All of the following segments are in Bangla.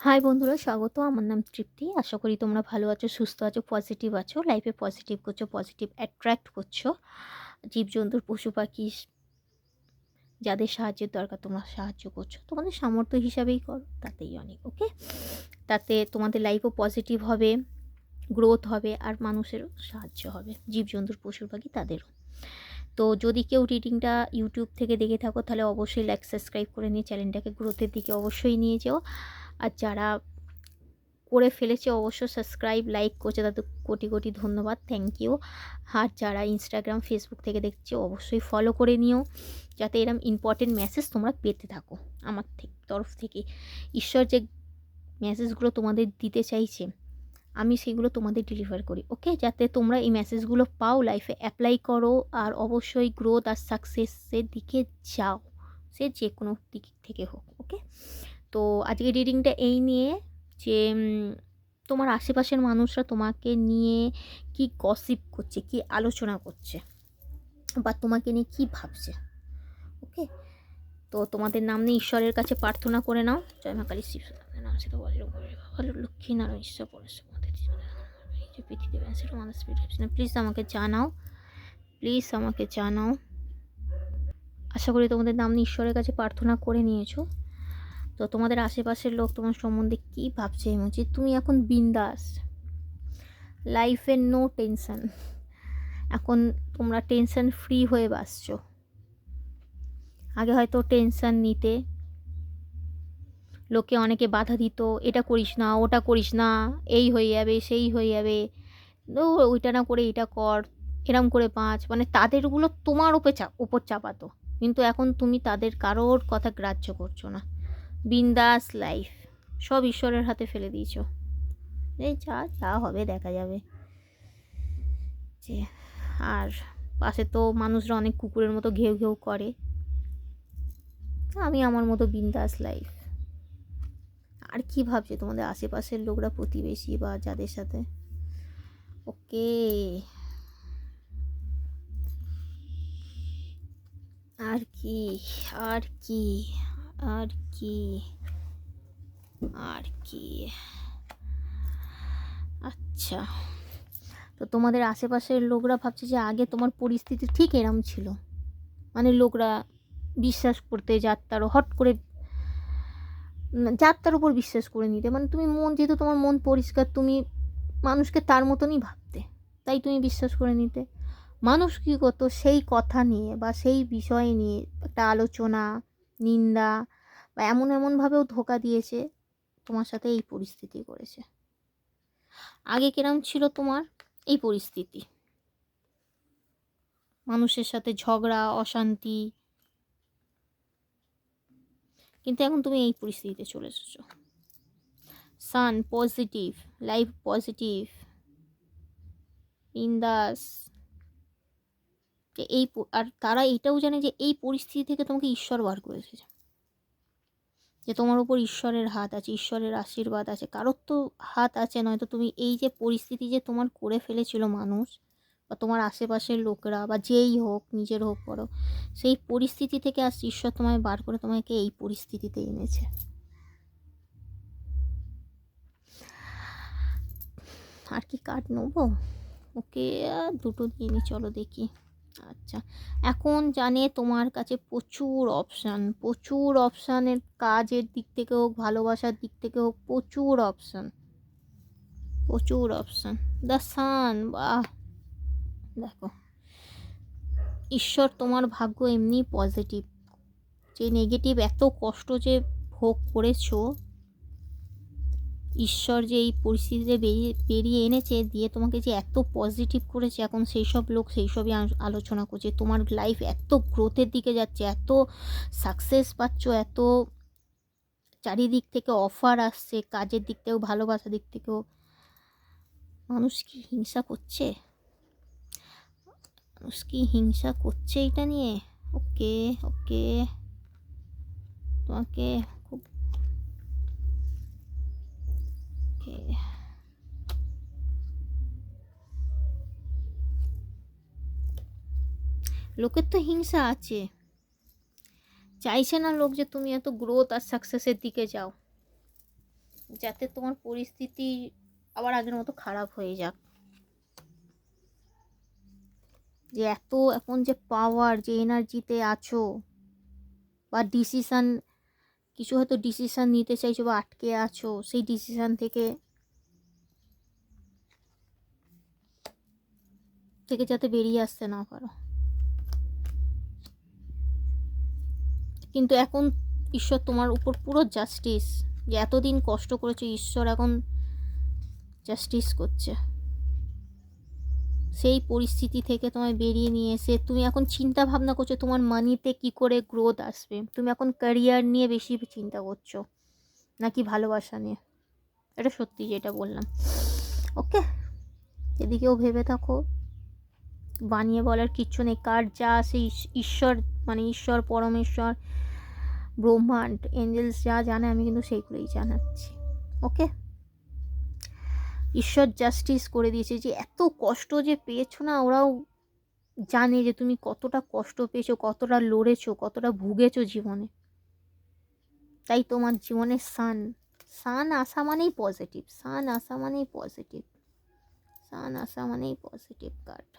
হাই বন্ধুরা, স্বাগত। আমার নাম তৃপ্তি। আশা করি তোমরা ভালো আছো, সুস্থ আছো, পজিটিভ আছো, লাইফে পজিটিভ করছো, পজিটিভ অ্যাট্রাক্ট করছো। জীবজন্তুর, পশু পাখি যাদের সাহায্যের দরকার তোমরা সাহায্য করছো। তোমাদের সামর্থ্য হিসাবেই করো, তাতেই অনেক। ওকে, তাতে তোমাদের লাইফও পজিটিভ হবে, গ্রোথ হবে, আর মানুষেরও সাহায্য হবে, জীবজন্তুর, পশু পাখি তাদেরও। তো যদি কেউ রিডিংটা ইউটিউব থেকে দেখে থাকো, তাহলে অবশ্যই লাইক সাবস্ক্রাইব করে নিয়ে চ্যানেলটাকে গ্রোথের দিকে অবশ্যই নিয়ে যেও। আর যারা করে ফেলেছে অবশ্য সাবস্ক্রাইব, লাইক করছে, তাদের কোটি কোটি ধন্যবাদ, থ্যাংক ইউ। আর যারা ইনস্টাগ্রাম, ফেসবুক থেকে দেখছে অবশ্যই ফলো করে নিও, যাতে এরম ইম্পর্টেন্ট মেসেজ তোমরা পেতে থাকো আমার তরফ থেকে। ঈশ্বর যে মেসেজগুলো তোমাদের দিতে চাইছে, আমি সেগুলো তোমাদের ডেলিভার করি। ওকে, যাতে তোমরা এই মেসেজগুলো পাও, লাইফে অ্যাপ্লাই করো, আর অবশ্যই গ্রোথ আর সাকসেসের দিকে যাও, সে যে কোনো দিক থেকে হোক। ওকে, তো আজকে রিডিংটা এই নিয়ে যে তোমার আশেপাশের মানুষরা তোমাকে নিয়ে কি গসিপ করছে, কি আলোচনা করছে, বা তোমাকে নিয়ে কি ভাবছে। ওকে, তো তোমাদের নাম নিয়ে ঈশ্বরের কাছে প্রার্থনা করে নাও। জয় মা কালী, শিব নাম সেটা ভালো লক্ষ্মী নারায়ণ ঈশ্বর পরশ প্লিজ আমাকে জানাও, প্লিজ আমাকে জানাও। আশা করি তোমাদের নাম নিয়ে ঈশ্বরের কাছে প্রার্থনা করে নিয়েছো। তো তোমাদের আশেপাশের লোক তোমার সম্বন্ধে কী ভাবছে এই মুহূর্তে? তুমি এখন বিন্দাস, লাইফের নো টেনশন। এখন তোমরা টেনশন ফ্রি হয়ে বাসছো। আগে হয়তো টেনশন নিতে, লোকে অনেকে বাধা দিত, এটা করিস না, ওটা করিস না, এই হয়ে যাবে, সেই হয়ে যাবে, ওইটা না করে এটা কর, এরম করে বাঁচ, মানে তাদেরগুলো তোমার উপর চাপাতো। কিন্তু এখন তুমি তাদের কারোর কথা গ্রাহ্য করছো না, বিন্দাস লাইফ সব ঈশ্বরের হাতে ফেলে দিয়েছো। এই যা যা হবে দেখা যাবে। যে আর পাশে তো মানুষরা অনেক কুকুরের মতো ঘেউ ঘেউ করে, আমি আমার মতো বিন্দাস লাইফ। আর কি ভাবছে তোমাদের আশেপাশের লোকরা, প্রতিবেশী বা যাদের সাথে? ওকে, আর কি, আর কি, আর কি, আর কি, আচ্ছা। তো তোমাদের আশেপাশের লোকরা ভাবছে যে আগে তোমার পরিস্থিতি ঠিক এরম ছিল, মানে লোকরা বিশ্বাস করতে, যাত্রারও হট করে যাত্রার উপর বিশ্বাস করে নিতে, মানে তুমি যেহেতু তোমার মন পরিষ্কার, তুমি মানুষকে তার মতনই ভাবতে, তাই তুমি বিশ্বাস করে নিতে। মানুষ কী করতো, সেই কথা নিয়ে বা সেই বিষয় নিয়ে একটা আলোচনা, নিন্দা, বা এমনভাবেও ধোঁকা দিয়েছে, তোমার সাথে এই পরিস্থিতি করেছে। আগে কিরম ছিল তোমার এই পরিস্থিতি, মানুষের সাথে ঝগড়া, অশান্তি, কিন্তু এখন তুমি এই পরিস্থিতিতে চলে এসেছো। সান পজিটিভ, লাইফ পজিটিভ, বিন্দাস। যে আর তারা এটাও জানে যে এই পরিস্থিতি থেকে তোমাকে ঈশ্বর বার করে এসেছে, যে তোমার উপর ঈশ্বরের হাত আছে, ঈশ্বরের আশীর্বাদ আছে। কারোর তো হাত আছে, নয়তো তুমি এই যে পরিস্থিতি যে তোমার করে ফেলেছিল মানুষ বা তোমার আশেপাশের লোকরা বা যেই হোক, নিজের হোক বড়, সেই পরিস্থিতি থেকে আজ ঈশ্বর তোমায় বার করে তোমাকে এই পরিস্থিতিতে এনেছে। আর কি কার্ড নেবো? ওকে, দুটো দিয়ে নি, চলো দেখি। আচ্ছা, এখন জানে তোমার কাছে প্রচুর অপশান, প্রচুর অপশানের, কাজের দিক থেকে হোক, ভালোবাসার দিক থেকে হোক, প্রচুর অপশান, প্রচুর অপশান। দ্য সান, বাহ, দেখো ঈশ্বর তোমার ভাগ্য এমনি পজিটিভ। যে নেগেটিভ এত কষ্ট যে ভোগ করেছো, ঈশ্বর যে এই পরিস্থিতিতে বেরিয়ে এনেছে, দিয়ে তোমাকে যে এত পজিটিভ করেছে, এখন সেই সব লোক সেই সবই আলোচনা করছে। তোমার লাইফ এত গ্রোথের দিকে যাচ্ছে, এত সাকসেস পাচ্ছ, এত চারিদিক থেকে অফার আসছে, কাজের দিক থেকেও, ভালোবাসার দিক থেকেও। মানুষ কি হিংসা করছে? মানুষ কি হিংসা করছে এটা নিয়ে? ওকে, ওকে, তোমাকে খুব ওকে, লোকের তো হিংসা আছে, চাইছে না লোক যে তুমি এত গ্রোথ আর সাকসেসের দিকে যাও। যাতে তোমার পরিস্থিতি আবার আগের মতো খারাপ হয়ে যাক। যে এত এখন যে পাওয়ার, যে এনার্জিতে আছো, বা ডিসিশান, কিছু হয়তো ডিসিশান নিতে চাইছো বা আটকে আছো, সেই ডিসিশান থেকে যাতে বেরিয়ে আসতে না পারো। কিন্তু এখন ঈশ্বর তোমার উপর পুরো জাস্টিস, যে এতদিন কষ্ট করেছো, ঈশ্বর এখন জাস্টিস করছে। সেই পরিস্থিতি থেকে তোমায় বেরিয়ে নিয়ে এসে তুমি এখন চিন্তা ভাবনা করছো তোমার মানিতে কি করে গ্রোথ আসবে। তুমি এখন ক্যারিয়ার নিয়ে বেশি চিন্তা করছো নাকি ভালোবাসা নিয়ে। এটা সত্যি যেটা বললাম। ওকে, এদিকেও ভেবে থাকো, বানিয়ে বলার কিচ্ছু নেই। কার যা আসে ঈশ্বর, মানে ঈশ্বর, পরমেশ্বর, ব্রহ্মাণ্ড, এঞ্জেলস যা জানে আমি কিন্তু সেইগুলোই জানাচ্ছি। ওকে, ঈশ্বর জাস্টিস করে দিয়েছে। যে এত কষ্ট যে পেয়েছো না, ওরাও জানে যে তুমি কতটা কষ্ট পেয়েছো, কতটা লড়েছো, কতটা ভুগেছো জীবনে। তাই তোমার জীবনে সান আসা মানেই পজিটিভ, সান আসা মানেই পজিটিভ, সান আসা মানেই পজিটিভ কার্ড।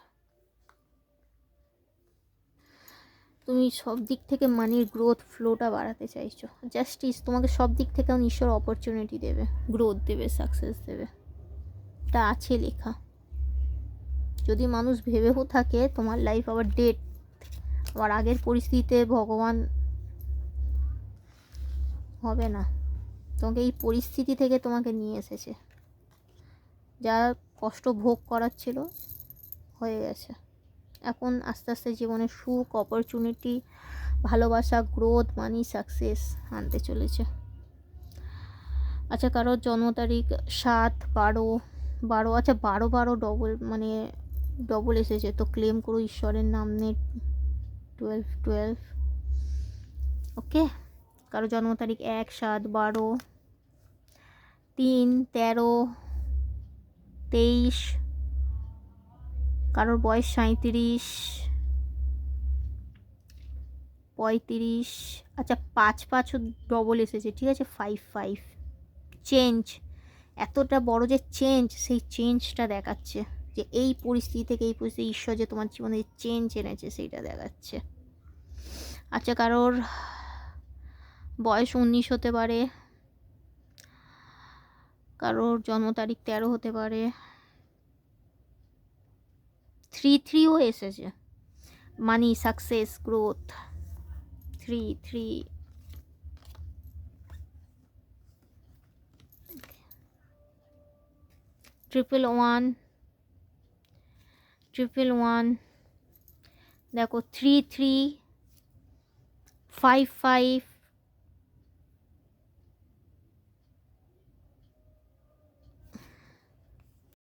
তুমি সব দিক থেকে মানির গ্রোথ ফ্লোটা বাড়াতে চাইছো। জাস্টিস, তোমাকে সব দিক থেকে ঈশ্বর অপরচুনিটি দেবে, গ্রোথ দেবে, সাকসেস দেবে। এটা আছে লেখা। যদি মানুষ ভেবেও থাকে তোমার লাইফ আবার ডেট, আবার আগের পরিস্থিতিতে ভগবান হবে না, তোমাকে এই পরিস্থিতি থেকে তোমাকে নিয়ে এসেছে। যা কষ্ট ভোগ করার ছিল হয়ে গেছে। এখন আস্তে আস্তে জীবনে সুখ, অপরচুনিটি, ভালোবাসা, গ্রোথ, মানি, সাকসেস আনতে চলেছে। আচ্ছা, কারোর জন্ম তারিখ 7/12/12, আচ্ছা 12/12 ডবল, মানে ডবল এসেছে, তো ক্লেম করো ঈশ্বরের নাম নিয়ে 12/12। ওকে, কারো জন্ম তারিখ 1/7/12, 3/13/23, কারোর বয়স 37, 35। আচ্ছা 5/5 ডবল এসেছে, ঠিক আছে, 5/5। চেঞ্জ, এতটা বড় যে চেঞ্জ, সেই চেঞ্জটা দেখাচ্ছে। যে এই পরিস্থিতি থেকে এই পরিস্থিতি ঈশ্বর যে তোমার জীবনে চেঞ্জ এনেছে সেইটা দেখাচ্ছে। আচ্ছা, কারোর বয়স 19 হতে পারে, কারোর জন্ম তারিখ 13 হতে পারে। 3/3ও এসেছে, মানি, সাকসেস, গ্রোথ। 3/3। 11111, দেখো 3355